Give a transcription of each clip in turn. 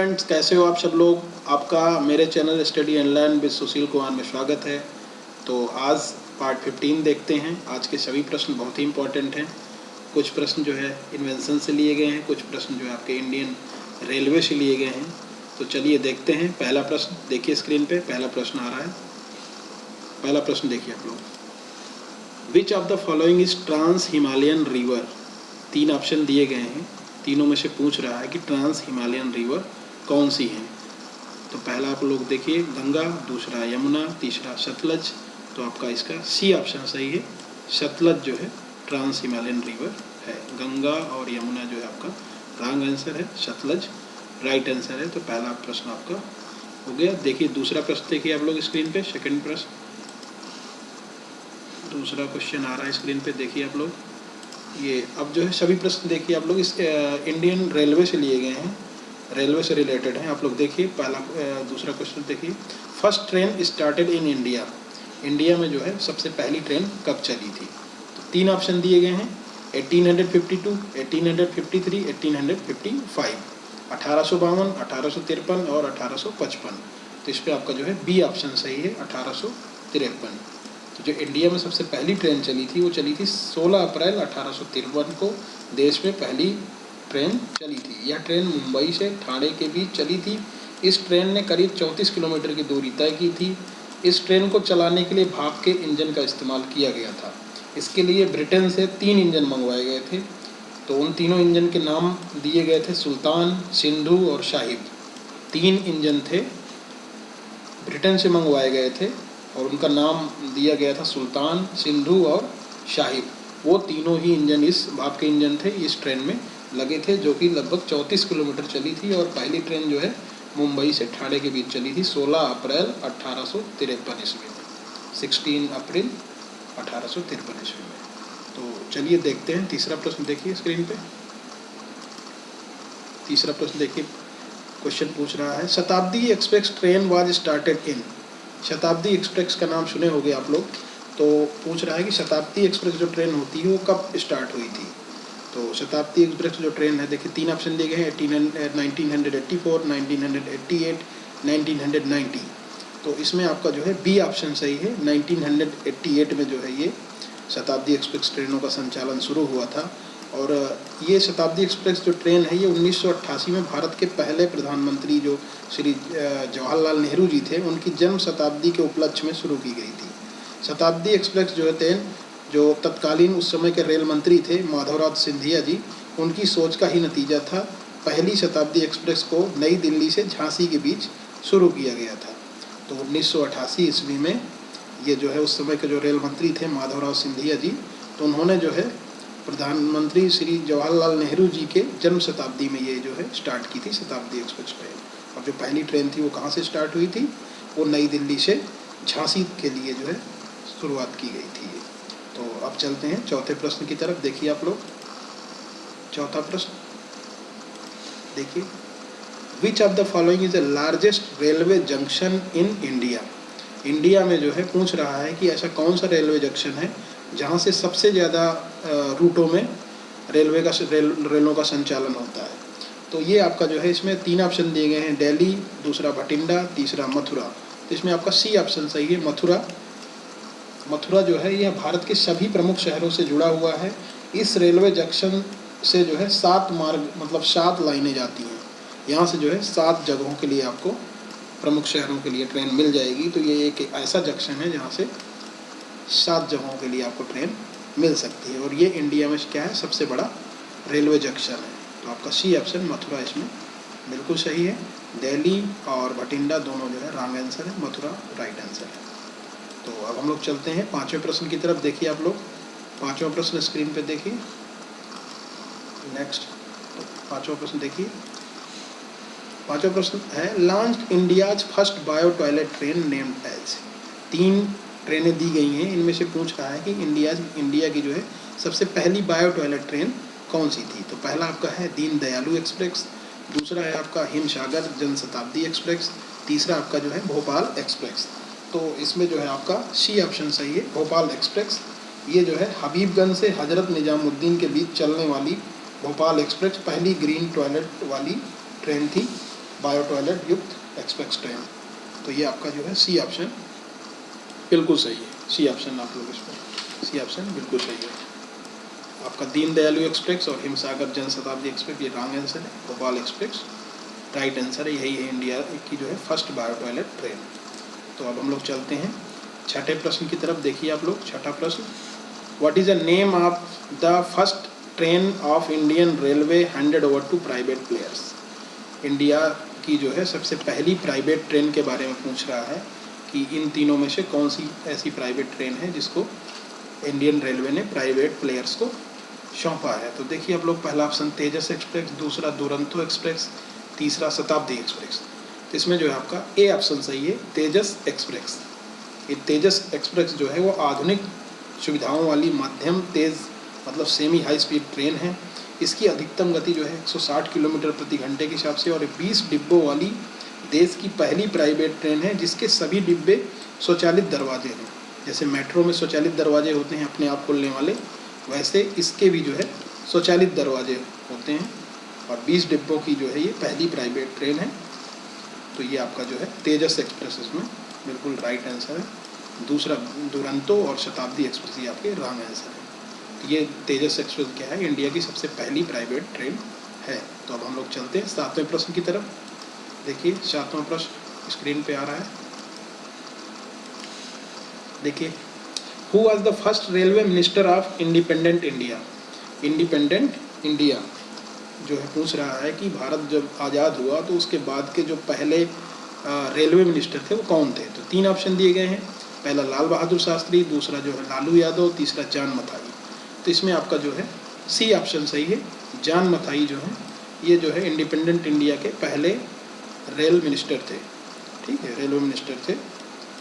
Friends, कैसे हो आप सब लोग। आपका मेरे channel study online with Sushil Kumar में स्वागत है। तो आज पार्ट 15 देखते हैं। आज के सभी प्रश्न बहुत ही इंपॉर्टेंट हैं। कुछ प्रश्न जो है इन्वेंशन से लिए गए हैं, कुछ प्रश्न जो है आपके इंडियन रेलवे से लिए गए हैं। तो चलिए देखते हैं। पहला प्रश्न देखिए स्क्रीन पे, पहला प्रश्न आ रहा है। पहला प्रश्न देखिए आप लोग, which of the following is trans Himalayan river. 3 option दिए गए हैं, तीनों में से पूछ रहा है कि ट्रांस हिमालयन रिवर कौन सी है। तो पहला आप लोग देखिए गंगा, दूसरा यमुना, तीसरा सतलज। तो आपका इसका सी ऑप्शन सही है। सतलज जो है ट्रांस हिमालयन रिवर है। गंगा और यमुना जो है आपका रॉन्ग आंसर है, सतलज राइट आंसर है। तो पहला प्रश्न आपका हो गया। देखिए दूसरा प्रश्न देखिए आप लोग स्क्रीन पे, सेकंड प्रश्न, दूसरा क्वेश्चन आ रहा है स्क्रीन पे, देखिए आप लोग। ये अब जो है सभी प्रश्न देखिए आप लोग इस इंडियन रेलवे से लिए गए हैं, रेलवे से रिलेटेड हैं। आप लोग देखिए पहला दूसरा क्वेश्चन देखिए, first train started in India. India में जो है सबसे पहली ट्रेन कब चली थी। तो 3 ऑप्शन दिए गए हैं, 1852, 1853, 1855, 1852, 1853 और 1855। तो इस पर आपका जो है बी ऑप्शन सही है, 1853। तो जो इंडिया में सबसे पहली ट्रेन चली थी वो चली थी 16 अप्रैल 1853 को। देश में पहली ट्रेन चली थी। यह ट्रेन मुंबई से ठाणे के बीच चली थी। इस ट्रेन ने करीब 34 किलोमीटर की दूरी तय की थी। इस ट्रेन को चलाने के लिए भाप के इंजन का इस्तेमाल किया गया था। इसके लिए ब्रिटेन से 3 इंजन मंगवाए गए थे। तो उन तीनों इंजन के नाम दिए गए थे सुल्तान, सिंधु और शाहिद। 3 इंजन थे, ब्रिटेन से मंगवाए गए थे और उनका नाम दिया गया था सुल्तान, सिंधु और शाहिद। वो तीनों ही इंजन इस भाप के इंजन थे, इस ट्रेन में लगे थे, जो कि लगभग 34 किलोमीटर चली थी। और पहली ट्रेन जो है मुंबई से ठाणे के बीच चली थी 16 अप्रैल 1853 ईस्वी में, 16 अप्रैल 1853 ईस्वी में। तो चलिए देखते हैं तीसरा प्रश्न, देखिए स्क्रीन पे। तीसरा प्रश्न देखिए, क्वेश्चन पूछ रहा है, शताब्दी express train was started in. शताब्दी एक्सप्रेस का नाम सुने होंगे आप लोग। तो पूछ रहा है कि शताब्दी एक्सप्रेस जो ट्रेन होती है वो कब स्टार्ट हुई थी। तो शताब्दी एक्सप्रेस जो ट्रेन है, देखिए 3 ऑप्शन दिए गए हैं, 1984, 1988, 1990। तो इसमें आपका जो है बी ऑप्शन सही है। 1988 में जो है ये शताब्दी एक्सप्रेस ट्रेनों का संचालन शुरू हुआ था। और ये शताब्दी एक्सप्रेस जो ट्रेन है ये 1988 में भारत के पहले प्रधानमंत्री जो श्री जवाहरलाल नेहरू जी थे, उनकी जन्म शताब्दी के उपलक्ष्य में शुरू की गई थी। शताब्दी एक्सप्रेस जो है ट्रेन, जो तत्कालीन उस समय के रेल मंत्री थे माधवराव सिंधिया जी, उनकी सोच का ही नतीजा था। पहली शताब्दी एक्सप्रेस को नई दिल्ली से झांसी के बीच शुरू किया गया था। तो 1988 ईस्वी में ये जो है उस समय के जो रेल मंत्री थे माधवराव सिंधिया जी, तो उन्होंने जो है प्रधानमंत्री श्री जवाहरलाल नेहरू जी के जन्म शताब्दी में ये जो है स्टार्ट की थी शताब्दी एक्सप्रेस ट्रेन। और जो पहली ट्रेन थी वो कहाँ से स्टार्ट हुई थी, वो नई दिल्ली से झांसी के लिए जो है शुरुआत की गई थी। तो अब चलते हैं चौथे प्रश्न की तरफ, देखिए आप लोग। चौथा प्रश्न देखिए, विच of the following is the largest railway junction in India. India में जो है पूछ रहा है कि ऐसा कौन सा रेलवे जंक्शन है जहाँ से सबसे ज़्यादा रूटों में रेलों का संचालन होता है। तो ये आपका जो है इसमें 3 ऑप्शन दिए गए हैं, दिल्ली, दूसरा भटिंडा, तीसरा मथुरा। तो इसमें आपका सी ऑप्शन सही है, मथुरा। मथुरा जो है यह भारत के सभी प्रमुख शहरों से जुड़ा हुआ है। इस रेलवे जंक्शन से जो है 7 मार्ग मतलब 7 लाइनें जाती हैं। यहाँ से जो है 7 जगहों के लिए आपको प्रमुख शहरों के लिए ट्रेन मिल जाएगी। तो ये एक ऐसा जंक्शन है जहाँ से 7 जगहों के लिए आपको ट्रेन मिल सकती है। और ये इंडिया में क्या है, सबसे बड़ा रेलवे जंक्शन है। तो आपका सी ऑप्शन मथुरा इसमें बिल्कुल सही है। दिल्ली और भटिंडा दोनों जो है रॉन्ग आंसर है, मथुरा राइट आंसर है। तो अब हम लोग चलते हैं 5वें प्रश्न की तरफ, देखिए आप लोग। 5वां प्रश्न स्क्रीन पे देखिए, नेक्स्ट। तो 5वां प्रश्न देखिए, 5वां प्रश्न है, launch India's first bio toilet train named as. 3 ट्रेनें दी गई हैं, इनमें से पूछ रहा है कि इंडिया की जो है सबसे पहली बायो टॉयलेट ट्रेन कौन सी थी। तो पहला आपका है दीन दयालु एक्सप्रेस, दूसरा है आपका हिमसागर जनशताब्दी एक्सप्रेस, तीसरा आपका जो है भोपाल एक्सप्रेस। तो इसमें जो है आपका सी ऑप्शन सही है, भोपाल एक्सप्रेस। ये जो है हबीबगंज से हजरत निजामुद्दीन के बीच चलने वाली भोपाल एक्सप्रेस पहली ग्रीन टॉयलेट वाली ट्रेन थी। बायो टॉयलेट युक्त एक्सप्रेस ट्रेन। तो ये आपका जो है सी ऑप्शन बिल्कुल सही है। सी ऑप्शन आप लोग इस पर, सी ऑप्शन बिल्कुल सही है आपका। दीनदयालु एक्सप्रेस और हिमसागर जनशताब्दी एक्सप्रेस ये रॉन्ग आंसर है। भोपाल एक्सप्रेस राइट आंसर है, यही है इंडिया की जो है फर्स्ट बायो टॉयलेट ट्रेन। तो अब हम लोग चलते हैं छठे प्रश्न की तरफ। देखिए आप लोग, छठा प्रश्न, what is the name of the first train of Indian railway handed over to private players. India की जो है सबसे पहली प्राइवेट ट्रेन के बारे में पूछ रहा है कि इन तीनों में से कौन सी ऐसी प्राइवेट ट्रेन है जिसको इंडियन रेलवे ने प्राइवेट प्लेयर्स को सौंपा है। तो देखिए आप लोग, पहला ऑप्शन तेजस एक्सप्रेस, दूसरा दुरंतो एक्सप्रेस, तीसरा शताब्दी एक्सप्रेस। तो इसमें जो है आपका ए ऑप्शन सही है, तेजस एक्सप्रेस। ये तेजस एक्सप्रेस जो है वो आधुनिक सुविधाओं वाली मध्यम तेज़ मतलब सेमी हाई स्पीड ट्रेन है। इसकी अधिकतम गति जो है 160 किलोमीटर प्रति घंटे के हिसाब से और 20 डिब्बों वाली देश की पहली प्राइवेट ट्रेन है जिसके सभी डिब्बे स्वचालित दरवाजे हैं। जैसे मेट्रो में स्वचालित दरवाजे होते हैं अपने आप खुलने वाले, वैसे इसके भी जो है स्वचालित दरवाजे होते हैं और 20 डिब्बों की जो है ये पहली प्राइवेट ट्रेन है। तो ये आपका जो है तेजस एक्सप्रेस इसमें बिल्कुल राइट आंसर है। दूसरा दुरंतो और शताब्दी एक्सप्रेस ये आपके रॉन्ग आंसर है। ये तेजस एक्सप्रेस क्या है, इंडिया की सबसे पहली प्राइवेट ट्रेन है। तो अब हम लोग चलते हैं सातवें प्रश्न की तरफ। देखिए सातवां प्रश्न स्क्रीन पे आ रहा है। देखिए, who was the first railway minister of independent India. Independent India जो है पूछ रहा है कि भारत जब आज़ाद हुआ तो उसके बाद के जो पहले रेलवे मिनिस्टर थे वो कौन थे। तो तीन ऑप्शन दिए गए हैं, पहला लाल बहादुर शास्त्री, दूसरा जो है लालू यादव, तीसरा जान मथाई। तो इसमें आपका जो है सी ऑप्शन सही है। जान मथाई जो है ये जो है इंडिपेंडेंट इंडिया के पहले रेल मिनिस्टर थे, ठीक है, रेलवे मिनिस्टर थे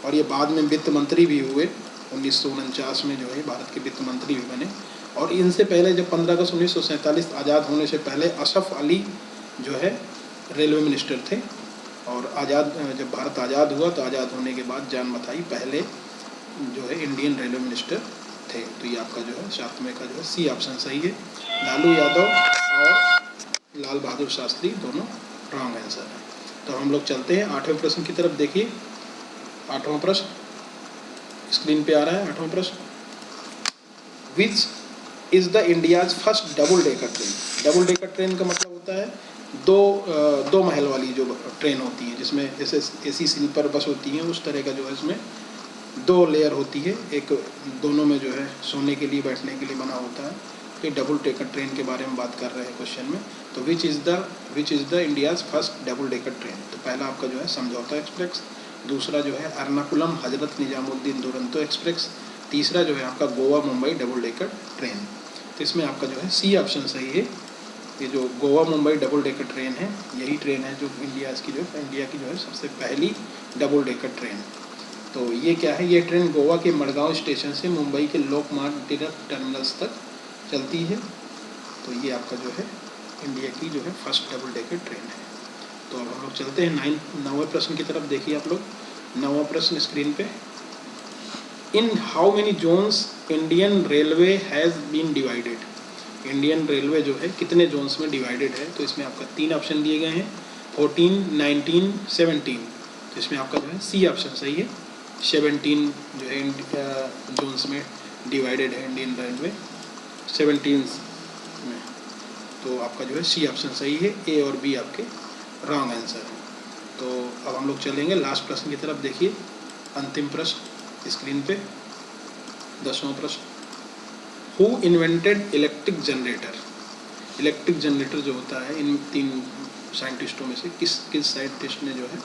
और ये बाद में वित्त मंत्री भी हुए। 1949 में जो है भारत के वित्त मंत्री भी बने। और इनसे पहले जब 15 अगस्त 1947 आज़ाद होने से पहले अशरफ अली जो है रेलवे मिनिस्टर थे और जब भारत आज़ाद हुआ तो आज़ाद होने के बाद जान मथाई पहले जो है इंडियन रेलवे मिनिस्टर थे। तो ये आपका जो है सातवें का जो है सी ऑप्शन सही है। लालू यादव और लाल बहादुर शास्त्री दोनों रॉन्ग आंसर है। तो हम लोग चलते हैं आठवें प्रश्न की तरफ। देखिए आठवां प्रश्न स्क्रीन पे आ रहा है। आठवां प्रश्न, which is the India's first double decker train. Double decker train का मतलब होता है दो महल वाली जो ट्रेन होती है, जिसमें जैसे एसी स्लीपर बस होती है उस तरह का जो है इसमें दो लेयर होती है, एक दोनों में जो है सोने के लिए बैठने के लिए बना होता है। तो ये डबल डेकर ट्रेन के बारे में बात कर रहे हैं क्वेश्चन में। तो which is the India's first double decker train. तो पहला आपका जो है समझौता एक्सप्रेस, दूसरा जो है एर्नाकुलम हजरत निजामुद्दीन दुरंतो एक्सप्रेस, तीसरा जो है आपका Goa Mumbai double decker train. तो इसमें आपका जो है सी ऑप्शन सही है। ये जो Goa Mumbai double decker train है यही ट्रेन है जो इंडिया की जो है सबसे पहली डबल डेकर ट्रेन। तो ये क्या है, ये ट्रेन गोवा के मडगांव स्टेशन से मुंबई के लोकमान्य तिलक टर्मिनल्स तक चलती है। तो ये आपका जो है इंडिया की जो है फर्स्ट डबल डेकर ट्रेन है। तो अब हम लोग चलते हैं नौवें प्रश्न की तरफ। देखिए आप लोग, नौवां प्रश्न स्क्रीन पे, in how many zones Indian railway has been divided. Indian railway जो है कितने जोन्स में डिवाइडेड है। तो इसमें आपका तीन ऑप्शन दिए गए हैं, 14, 19, 17। तो इसमें आपका जो है सी ऑप्शन सही है। 17 जो है जोन्स में डिवाइडेड है इंडियन रेलवे 17 में। तो आपका जो है सी ऑप्शन सही है। ए और बी आपके रॉन्ग आंसर है। तो अब हम लोग चलेंगे लास्ट प्रश्न की तरफ। देखिए अंतिम प्रश्न स्क्रीन पे, 10वां प्रश्न, who invented electric generator. Electric generator जो होता है इन तीन साइंटिस्टों में से किस साइंटिस्ट ने जो है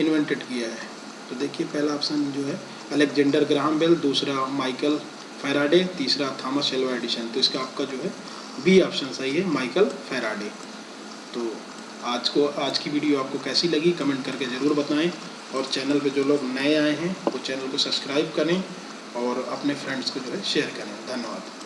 इन्वेंटेड किया है। तो देखिए पहला ऑप्शन जो है अलेक्जेंडर ग्राहम बेल, दूसरा माइकल फैराडे, तीसरा थॉमस एल्वा एडिसन। तो इसका आपका जो है बी ऑप्शन सही है, माइकल फैराडे। तो आज की वीडियो आपको कैसी लगी कमेंट करके ज़रूर बताएं और चैनल पे जो लोग नए आए हैं वो चैनल को सब्सक्राइब करें और अपने फ्रेंड्स को जो है शेयर करें। धन्यवाद।